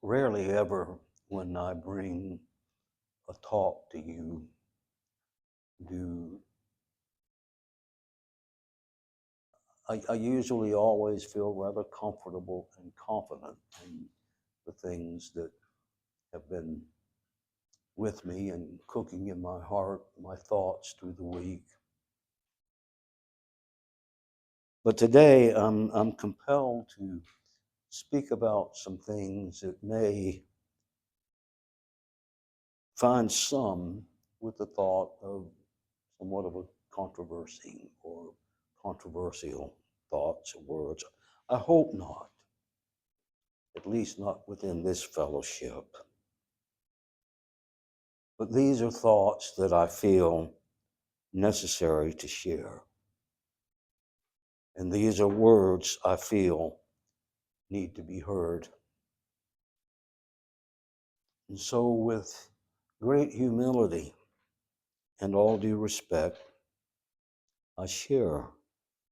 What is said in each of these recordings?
rarely ever when I bring a talk to you do I usually always feel rather comfortable and confident in the things that have been with me and cooking in my heart, my thoughts through the week. But today I'm compelled to speak about some things that may find some with the thought of somewhat of a controversy or controversial thoughts or words. I hope not, at least not within this fellowship. But these are thoughts that I feel necessary to share. And these are words I feel need to be heard. And so, with great humility and all due respect, I share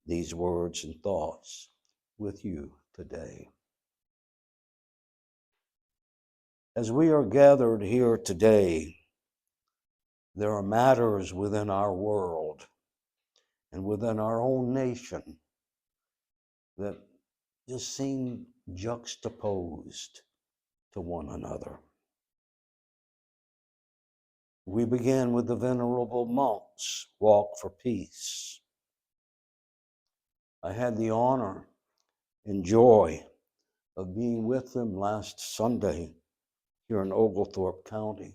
these words and thoughts with you today. As we are gathered here today, there are matters within our world and within our own nation that just seem juxtaposed to one another. We begin with the venerable monks' walk for peace. I had the honor and joy of being with them last Sunday here in Oglethorpe County.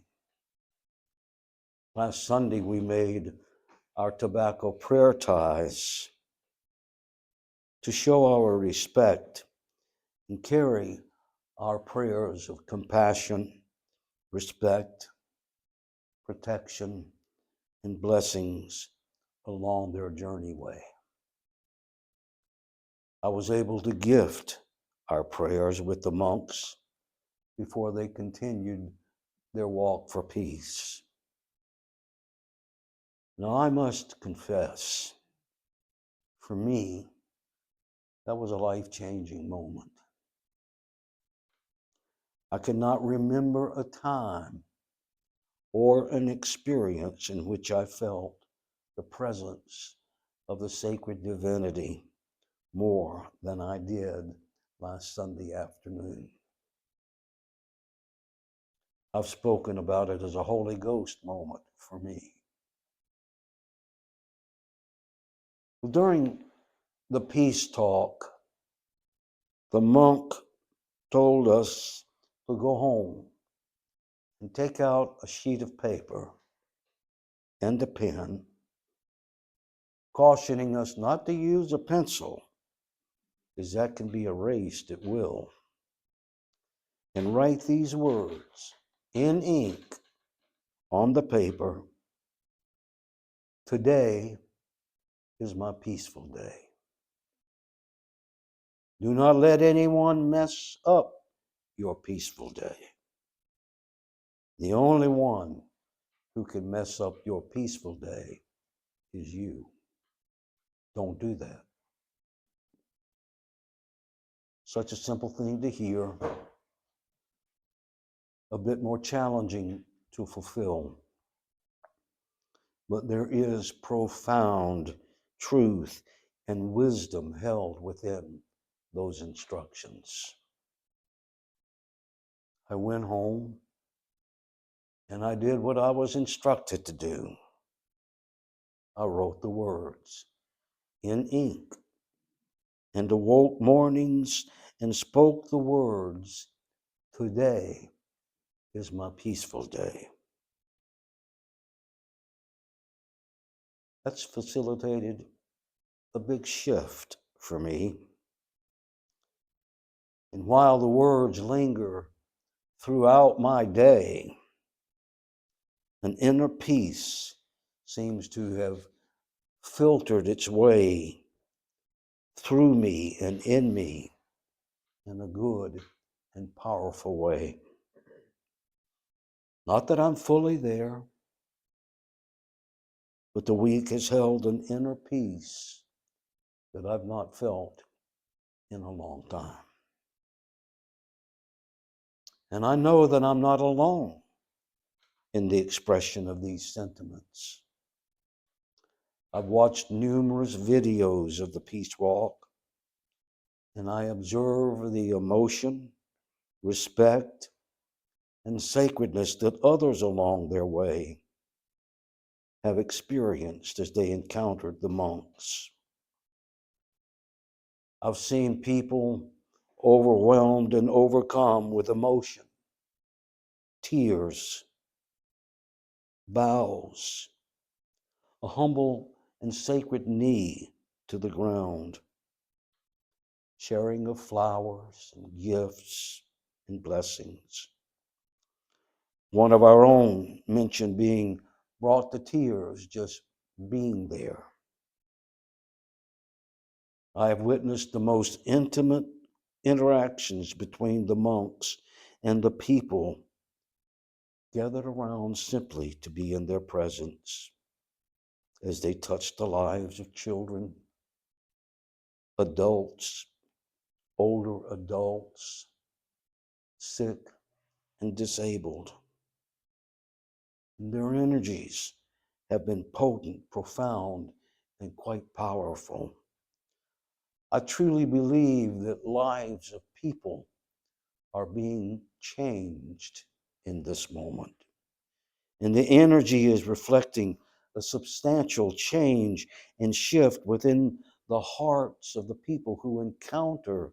Last Sunday we made our tobacco prayer ties to show our respect and carry our prayers of compassion, respect, protection, and blessings along their journeyway. I was able to gift our prayers with the monks before they continued their walk for peace. Now, I must confess, for me, that was a life-changing moment. I cannot remember a time or an experience in which I felt the presence of the sacred divinity more than I did last Sunday afternoon. I've spoken about it as a Holy Ghost moment for me. During the peace talk, the monk told us to go home and take out a sheet of paper and a pen, cautioning us not to use a pencil, because that can be erased at will, and write these words in ink on the paper: "Today is my peaceful day. Do not let anyone mess up your peaceful day. The only one who can mess up your peaceful day is you. Don't do that." Such a simple thing to hear, a bit more challenging to fulfill. But there is profound truth and wisdom held within those instructions. I went home and I did what I was instructed to do. I wrote the words in ink and awoke mornings and spoke the words, "Today is my peaceful day." That's facilitated a big shift for me. And while the words linger throughout my day, an inner peace seems to have filtered its way through me and in me in a good and powerful way. Not that I'm fully there, but the week has held an inner peace that I've not felt in a long time. And I know that I'm not alone in the expression of these sentiments. I've watched numerous videos of the peace walk, and I observe the emotion, respect, and sacredness that others along their way have experienced as they encountered the monks. I've seen people overwhelmed and overcome with emotion, tears, bows, a humble and sacred knee to the ground, sharing of flowers and gifts and blessings. One of our own mentioned being brought to tears just being there. I have witnessed the most intimate interactions between the monks and the people gathered around simply to be in their presence as they touch the lives of children, adults, older adults, sick and disabled. And their energies have been potent, profound, and quite powerful. I truly believe that lives of people are being changed in this moment. And the energy is reflecting a substantial change and shift within the hearts of the people who encounter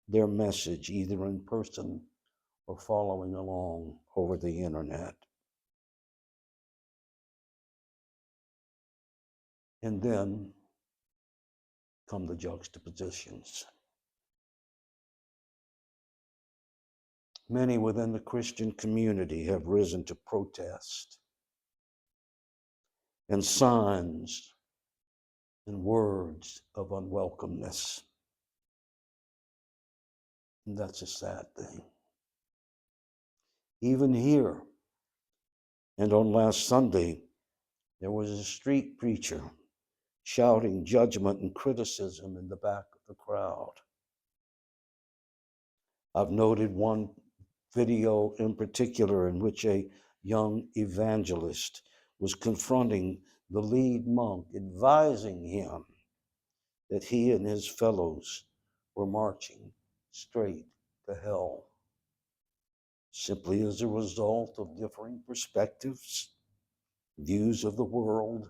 their message, either in person or following along over the internet. And then come the juxtapositions. Many within the Christian community have risen to protest, and signs and words of unwelcomeness. And that's a sad thing. Even here, and on last Sunday, there was a street preacher shouting judgment and criticism in the back of the crowd. I've noted one video in particular in which a young evangelist was confronting the lead monk, advising him that he and his fellows were marching straight to hell, simply as a result of differing perspectives, views of the world,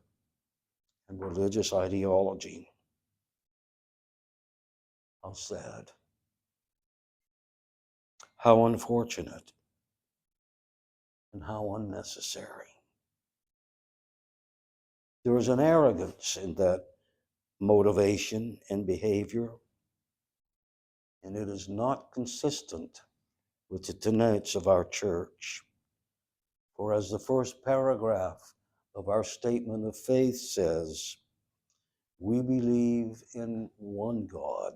and religious ideology. How sad. How unfortunate. And how unnecessary. There is an arrogance in that motivation and behavior, and it is not consistent with the tenets of our church. For as the first paragraph of our statement of faith says, we believe in one God,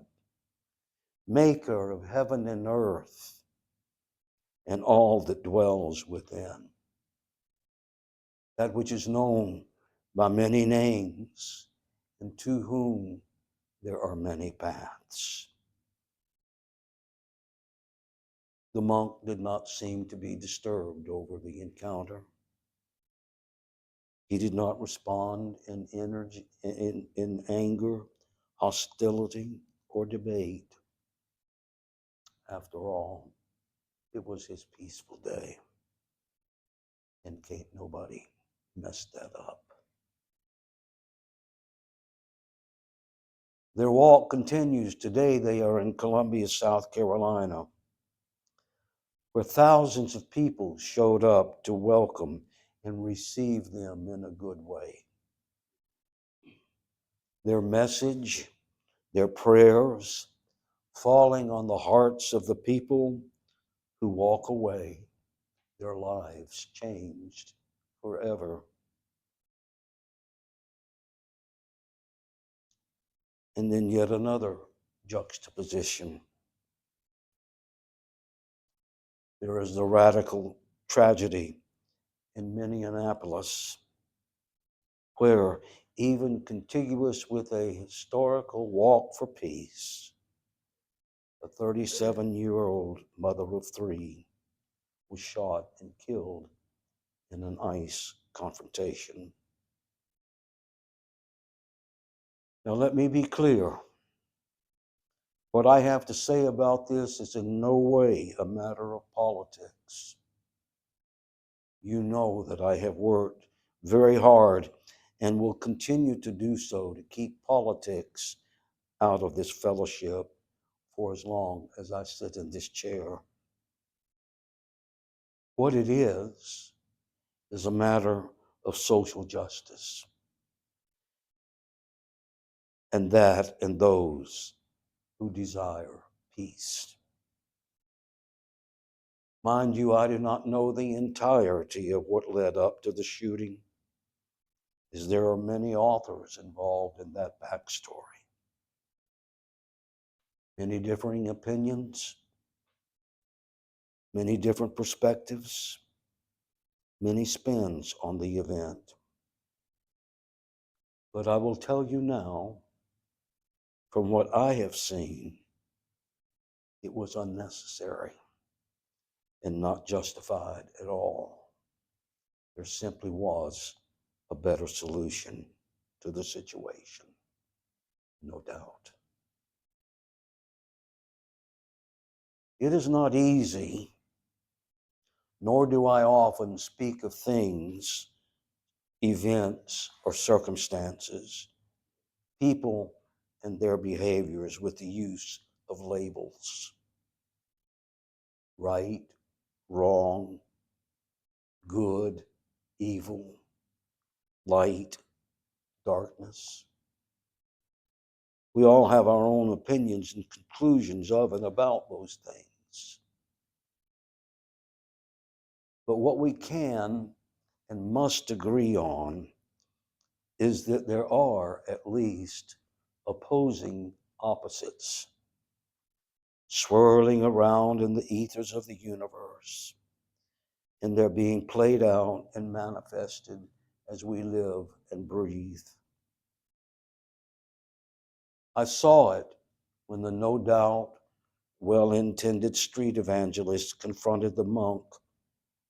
maker of heaven and earth, and all that dwells within. That which is known by many names, and to whom there are many paths. The monk did not seem to be disturbed over the encounter. He did not respond in energy, in anger, hostility, or debate. After all, it was his peaceful day, and can't nobody mess that up. Their walk continues. Today they are in Columbia, South Carolina, where thousands of people showed up to welcome and receive them in a good way. Their message, their prayers, falling on the hearts of the people who walk away, their lives changed forever. And then yet another juxtaposition. There is the radical tragedy in Minneapolis, where even contiguous with a historical walk for peace, a 37-year-old mother of three was shot and killed in an ICE confrontation. Now, let me be clear. What I have to say about this is in no way a matter of politics. You know that I have worked very hard and will continue to do so to keep politics out of this fellowship for as long as I sit in this chair. What it is a matter of social justice, and that and those who desire peace. Mind you, I do not know the entirety of what led up to the shooting, as there are many authors involved in that backstory. Many differing opinions, many different perspectives, many spins on the event. But I will tell you now, from what I have seen, it was unnecessary and not justified at all. There simply was a better solution to the situation, no doubt. It is not easy, nor do I often speak of things, events, or circumstances, people and their behaviors with the use of labels. Right, wrong, good, evil, light, darkness. We all have our own opinions and conclusions of and about those things. But what we can and must agree on is that there are at least opposing opposites swirling around in the ethers of the universe, and they're being played out and manifested as we live and breathe. I saw it when the no doubt well-intended street evangelist confronted the monk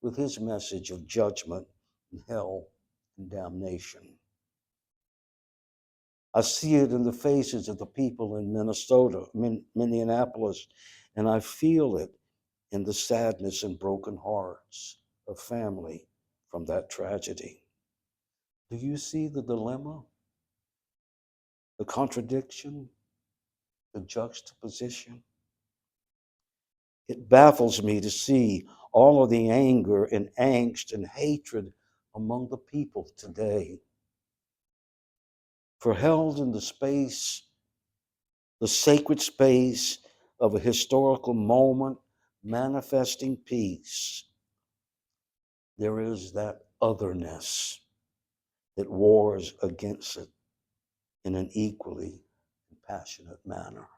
with his message of judgment and hell and damnation. I see it in the faces of the people in Minneapolis, and I feel it in the sadness and broken hearts of family from that tragedy. Do you see the dilemma, the contradiction, the juxtaposition? It baffles me to see all of the anger and angst and hatred among the people today. For held in the space, the sacred space of a historical moment manifesting peace, there is that otherness that wars against it in an equally passionate manner.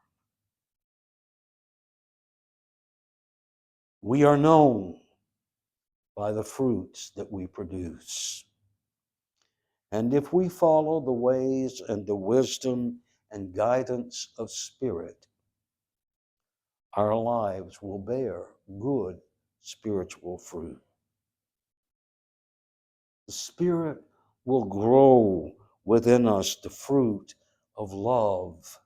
We are known by the fruits that we produce. And if we follow the ways and the wisdom and guidance of Spirit, our lives will bear good spiritual fruit. The Spirit will grow within us the fruit of love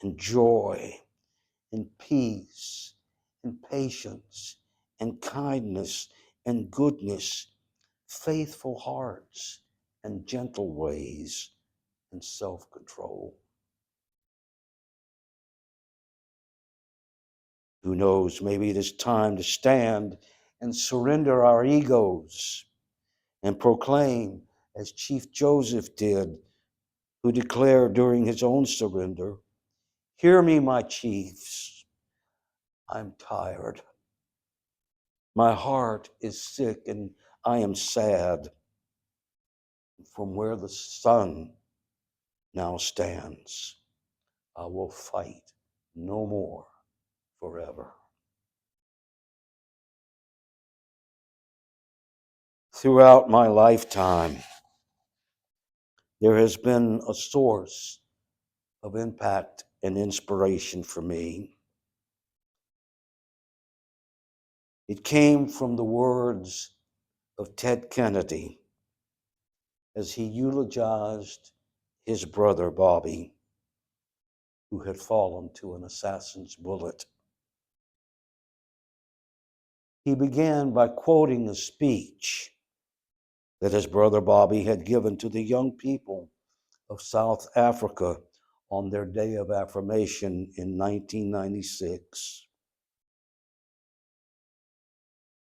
and joy and peace and patience and kindness and goodness, faithful hearts and gentle ways and self-control. Who knows, maybe it is time to stand and surrender our egos and proclaim, as Chief Joseph did, who declared during his own surrender, "Hear me, my chiefs, I'm tired. My heart is sick and I am sad. From where the sun now stands, I will fight no more forever." Throughout my lifetime, there has been a source of impact and inspiration for me. It came from the words of Ted Kennedy as he eulogized his brother Bobby, who had fallen to an assassin's bullet. He began by quoting a speech that his brother Bobby had given to the young people of South Africa on their Day of Affirmation in 1996.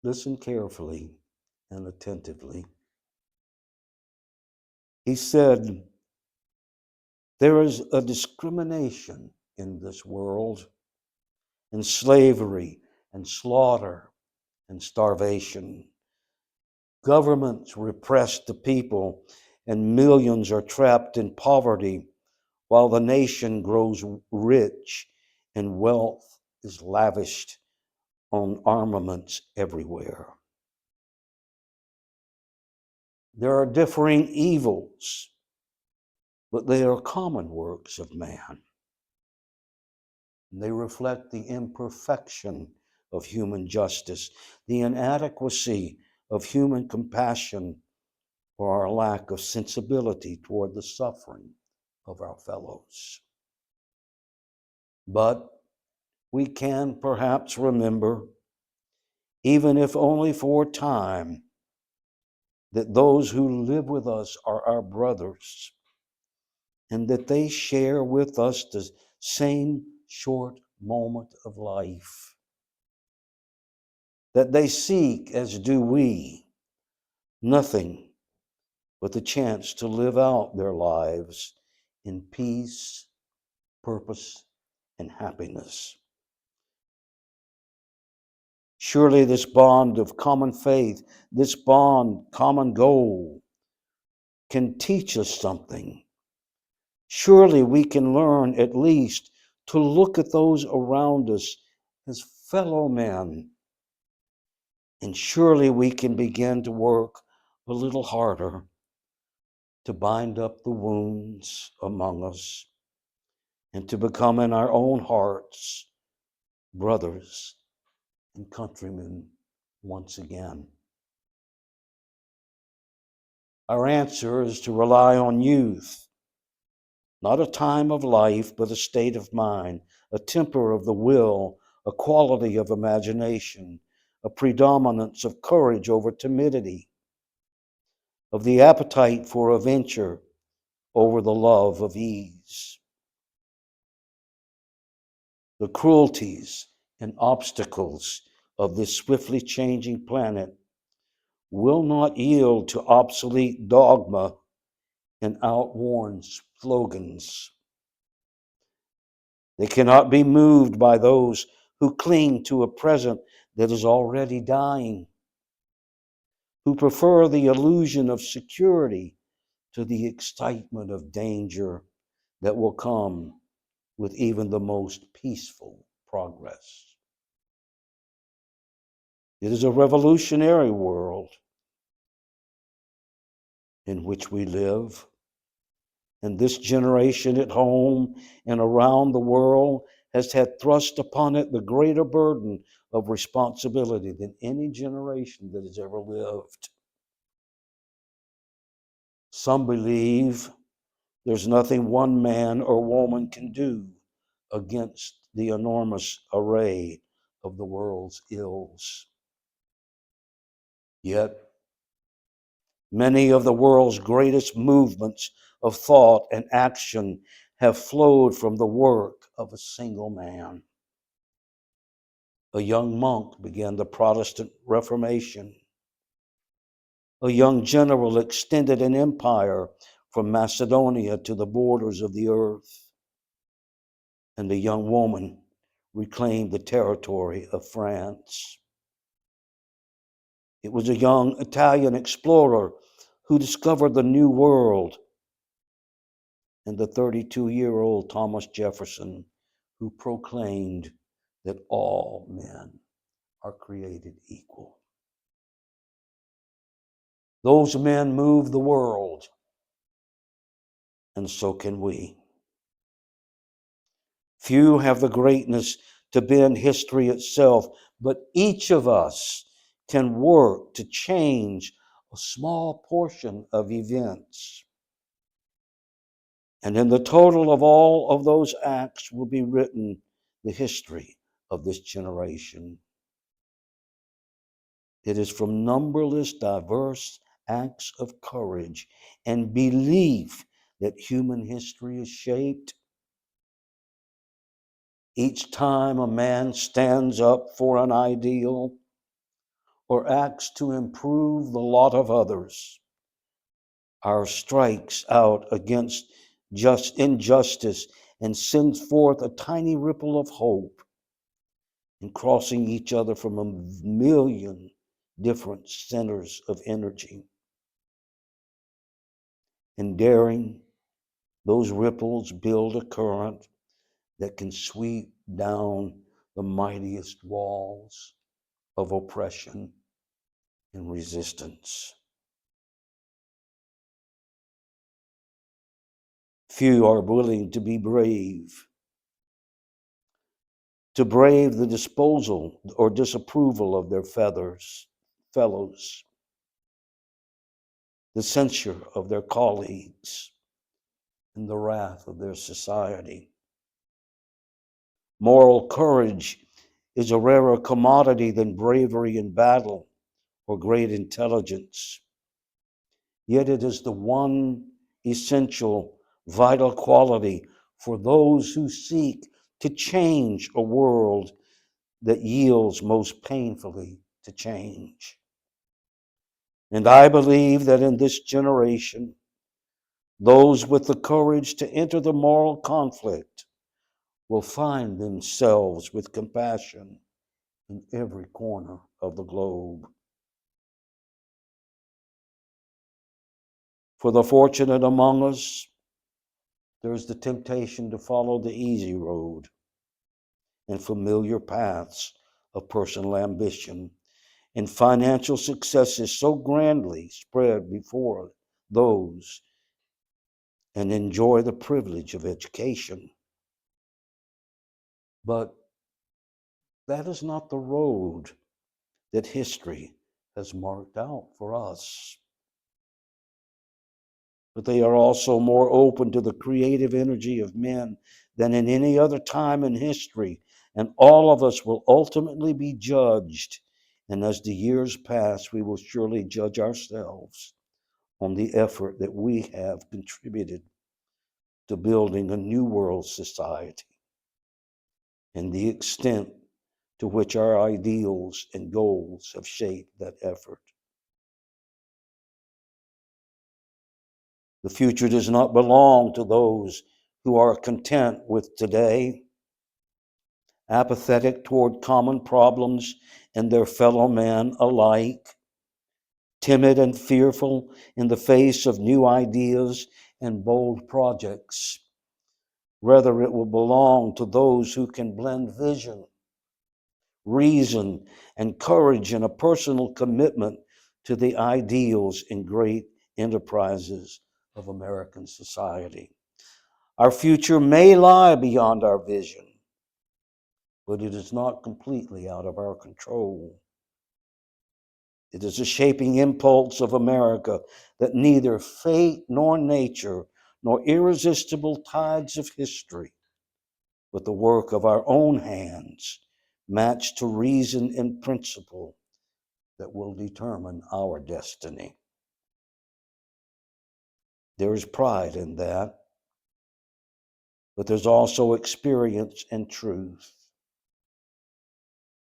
Listen carefully and attentively. He said, "There is a discrimination in this world, and slavery and slaughter and starvation. Governments repress the people, and millions are trapped in poverty, while the nation grows rich and wealth is lavished on armaments everywhere. There are differing evils, but they are common works of man. They reflect the imperfection of human justice, the inadequacy of human compassion, or our lack of sensibility toward the suffering of our fellows. But we can perhaps remember, even if only for a time, that those who live with us are our brothers, and that they share with us the same short moment of life, that they seek, as do we, nothing but the chance to live out their lives in peace, purpose, and happiness. Surely this bond of common faith, this bond, common goal, can teach us something. Surely we can learn at least to look at those around us as fellow men. And surely we can begin to work a little harder to bind up the wounds among us and to become in our own hearts brothers and countrymen once again. Our answer is to rely on youth, not a time of life, but a state of mind, a temper of the will, a quality of imagination, a predominance of courage over timidity, of the appetite for adventure over the love of ease. The cruelties and obstacles of this swiftly changing planet will not yield to obsolete dogma and outworn slogans. They cannot be moved by those who cling to a present that is already dying, who prefer the illusion of security to the excitement of danger that will come with even the most peaceful progress. It is a revolutionary world in which we live, and this generation at home and around the world has had thrust upon it the greater burden of responsibility than any generation that has ever lived. Some believe there's nothing one man or woman can do against the enormous array of the world's ills. Yet, many of the world's greatest movements of thought and action have flowed from the work of a single man. A young monk began the Protestant Reformation. A young general extended an empire from Macedonia to the borders of the earth. And a young woman reclaimed the territory of France. It was a young Italian explorer who discovered the New World, and the 32-year-old Thomas Jefferson who proclaimed that all men are created equal. Those men moved the world, and so can we. Few have the greatness to bend history itself, but each of us can work to change a small portion of events. And in the total of all of those acts will be written the history of this generation. It is from numberless diverse acts of courage and belief that human history is shaped. Each time a man stands up for an ideal or acts to improve the lot of others, our strikes out against just injustice and sends forth a tiny ripple of hope in crossing each other from a million different centers of energy. And daring, those ripples build a current that can sweep down the mightiest walls of oppression and resistance. Few are willing to be brave, to brave the disposal or disapproval of their fellows, the censure of their colleagues, and the wrath of their society. Moral courage is a rarer commodity than bravery in battle or great intelligence. Yet it is the one essential, vital quality for those who seek to change a world that yields most painfully to change. And I believe that in this generation, those with the courage to enter the moral conflict will find themselves with compassion in every corner of the globe. For the fortunate among us, there is the temptation to follow the easy road and familiar paths of personal ambition, and financial success is so grandly spread before those and enjoy the privilege of education. But that is not the road that history has marked out for us. But they are also more open to the creative energy of men than in any other time in history, and all of us will ultimately be judged. And as the years pass, we will surely judge ourselves on the effort that we have contributed to building a new world society and the extent to which our ideals and goals have shaped that effort. The future does not belong to those who are content with today, apathetic toward common problems and their fellow man alike, timid and fearful in the face of new ideas and bold projects. Rather, it will belong to those who can blend vision, reason, and courage in a personal commitment to the ideals and great enterprises of American society. Our future may lie beyond our vision, but it is not completely out of our control. It is a shaping impulse of America that neither fate nor nature nor irresistible tides of history, but the work of our own hands, matched to reason and principle, that will determine our destiny. There is pride in that, but there's also experience and truth.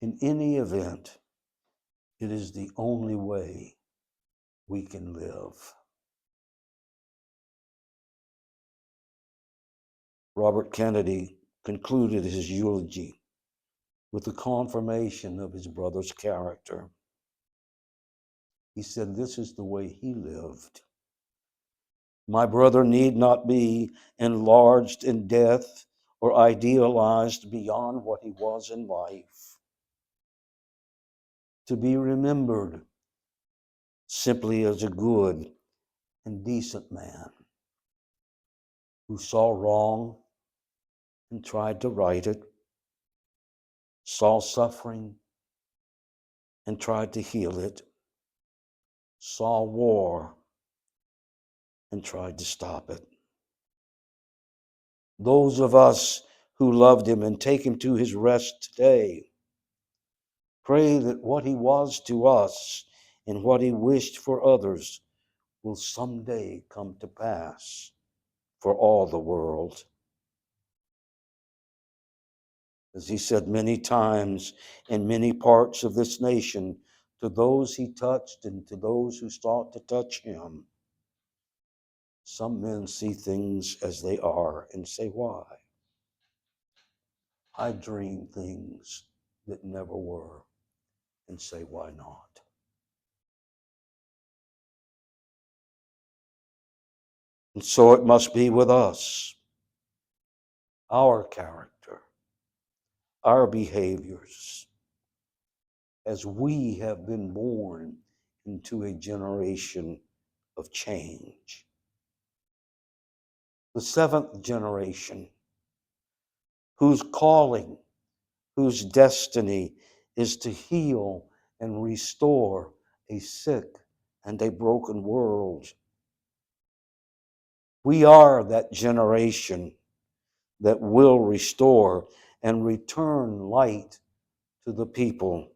In any event, it is the only way we can live. Robert Kennedy concluded his eulogy with the confirmation of his brother's character. He said, "This is the way he lived. My brother need not be enlarged in death or idealized beyond what he was in life. To be remembered simply as a good and decent man who saw wrong and tried to right it, saw suffering and tried to heal it, saw war and tried to stop it. Those of us who loved him and take him to his rest today, pray that what he was to us and what he wished for others will someday come to pass for all the world. As he said many times in many parts of this nation, to those he touched and to those who sought to touch him, some men see things as they are and say, why? I dream things that never were and say, why not? And so it must be with us, our character, our behaviors, as we have been born into a generation of change. The seventh generation, whose calling, whose destiny is to heal and restore a sick and a broken world. We are that generation that will restore and return light to the people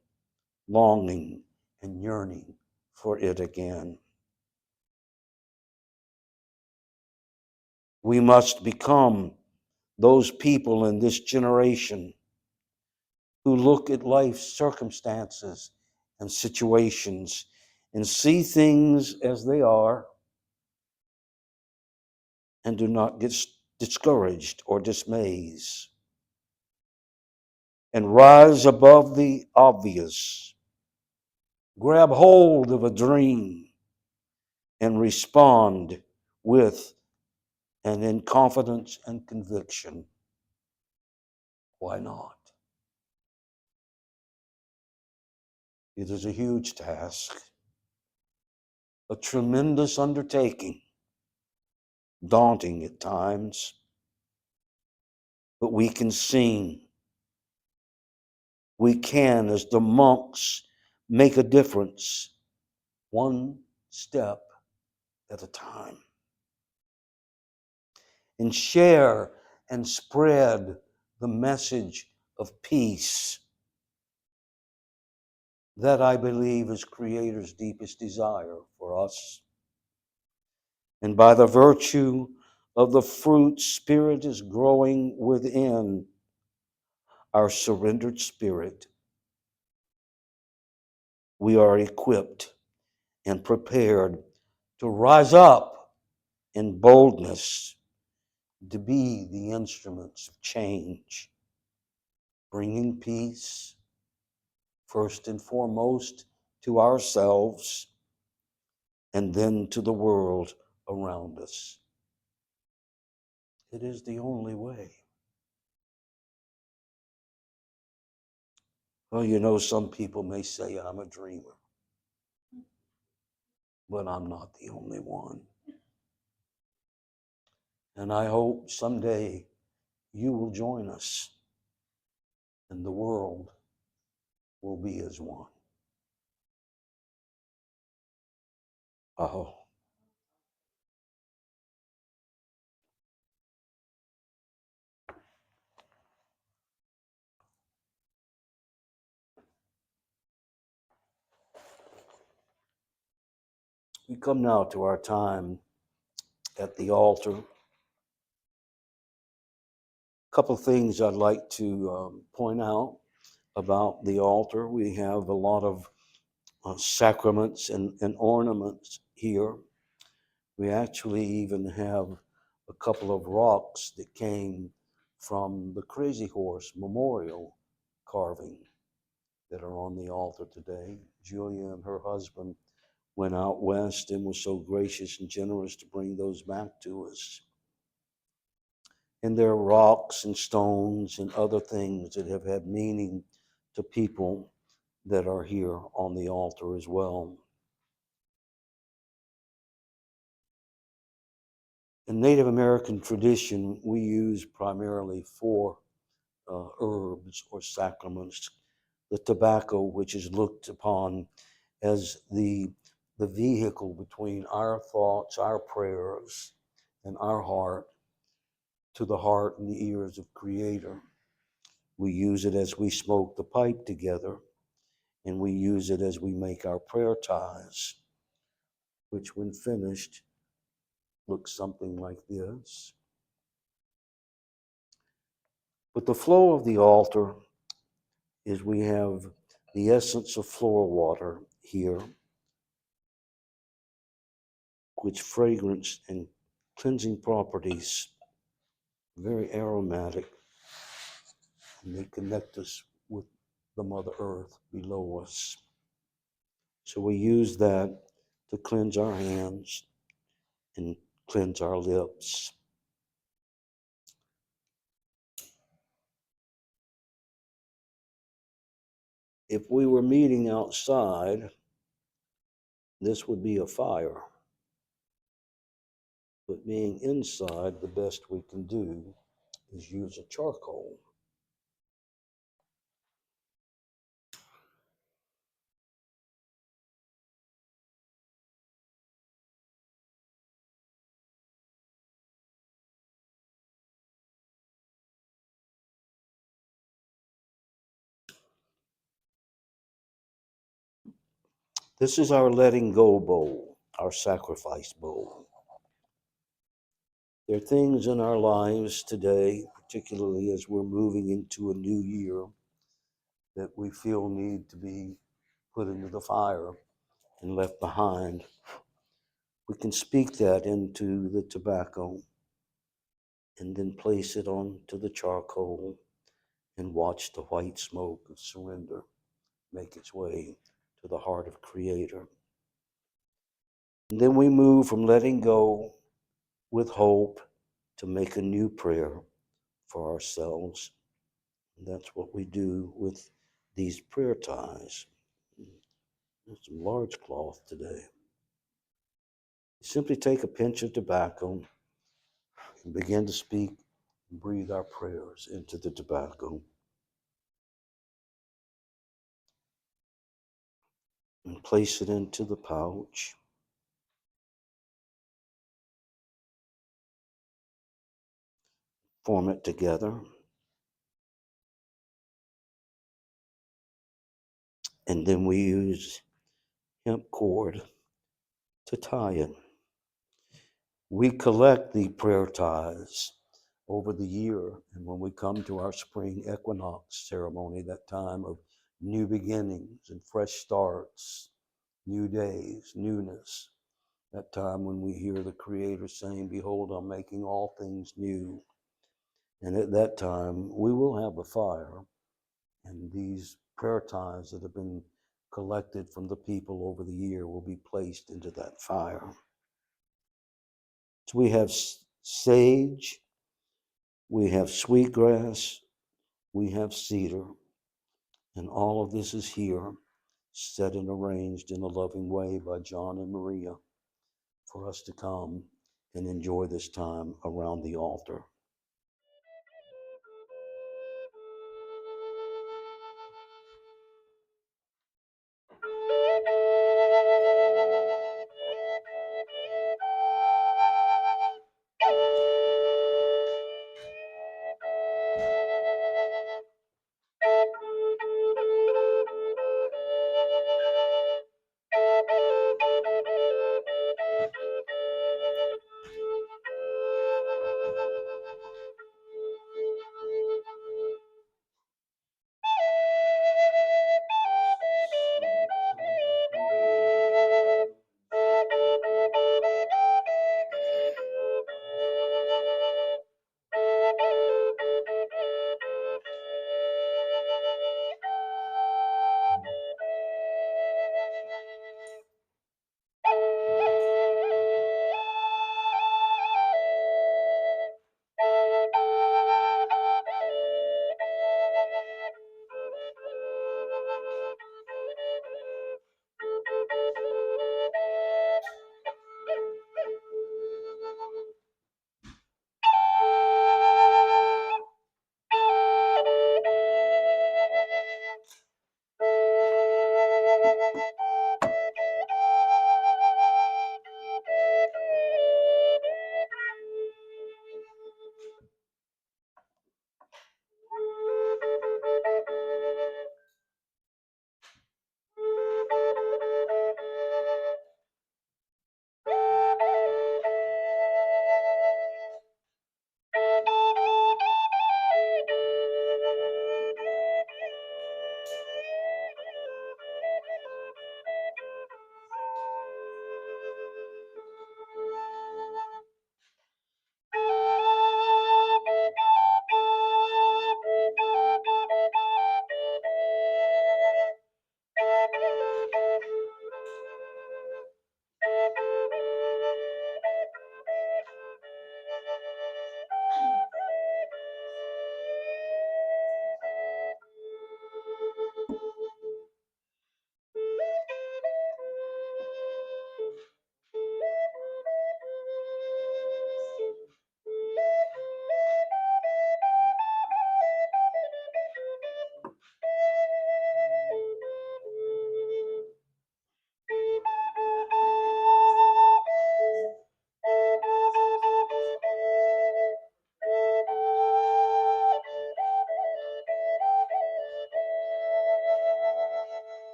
longing and yearning for it again. We must become those people in this generation who look at life's circumstances and situations and see things as they are and do not get discouraged or dismayed, and rise above the obvious, grab hold of a dream and respond with and in confidence and conviction. Why not? It is a huge task, a tremendous undertaking, daunting at times, but we can sing. We can, as the monks, make a difference, one step at a time, and share and spread the message of peace that I believe is Creator's deepest desire for us. And by the virtue of the fruit Spirit is growing within our surrendered spirit, we are equipped and prepared to rise up in boldness to be the instruments of change, bringing peace first and foremost to ourselves and then to the world around us. It is the only way. Well, you know, some people may say I'm a dreamer, but I'm not the only one. And I hope someday you will join us and the world will be as one. Oh, we come now to our time at the altar. A couple of things I'd like to point out about the altar. We have a lot of sacraments and ornaments here. We actually even have a couple of rocks that came from the Crazy Horse memorial carving that are on the altar today. Julia and her husband went out west and was so gracious and generous to bring those back to us. And there are rocks and stones and other things that have had meaning to people that are here on the altar as well. In Native American tradition, we use primarily four herbs or sacraments. The tobacco, which is looked upon as the vehicle between our thoughts, our prayers, and our heart to the heart and the ears of Creator. We use it as we smoke the pipe together, and we use it as we make our prayer ties, which when finished looks something like this. But the flow of the altar is we have the essence of floral water here, which fragrance and cleansing properties, very aromatic, and they connect us with the Mother Earth below us. So we use that to cleanse our hands and cleanse our lips. If we were meeting outside, this would be a fire. But being inside, the best we can do is use a charcoal. This is our letting go bowl, our sacrifice bowl. There are things in our lives today, particularly as we're moving into a new year, that we feel need to be put into the fire and left behind. We can speak that into the tobacco and then place it onto the charcoal and watch the white smoke of surrender make its way to the heart of Creator. And then we move from letting go with hope to make a new prayer for ourselves. And that's what we do with these prayer ties. There's some large cloth today. Simply take a pinch of tobacco and begin to speak and breathe our prayers into the tobacco. And place it into the pouch. Form it together. And then we use hemp cord to tie it. We collect the prayer ties over the year, and when we come to our spring equinox ceremony, that time of new beginnings and fresh starts, new days, newness, that time when we hear the Creator saying, "Behold, I'm making all things new." And at that time, we will have a fire, and these prayer ties that have been collected from the people over the year will be placed into that fire. So we have sage, we have sweetgrass, we have cedar, and all of this is here, set and arranged in a loving way by John and Maria for us to come and enjoy this time around the altar.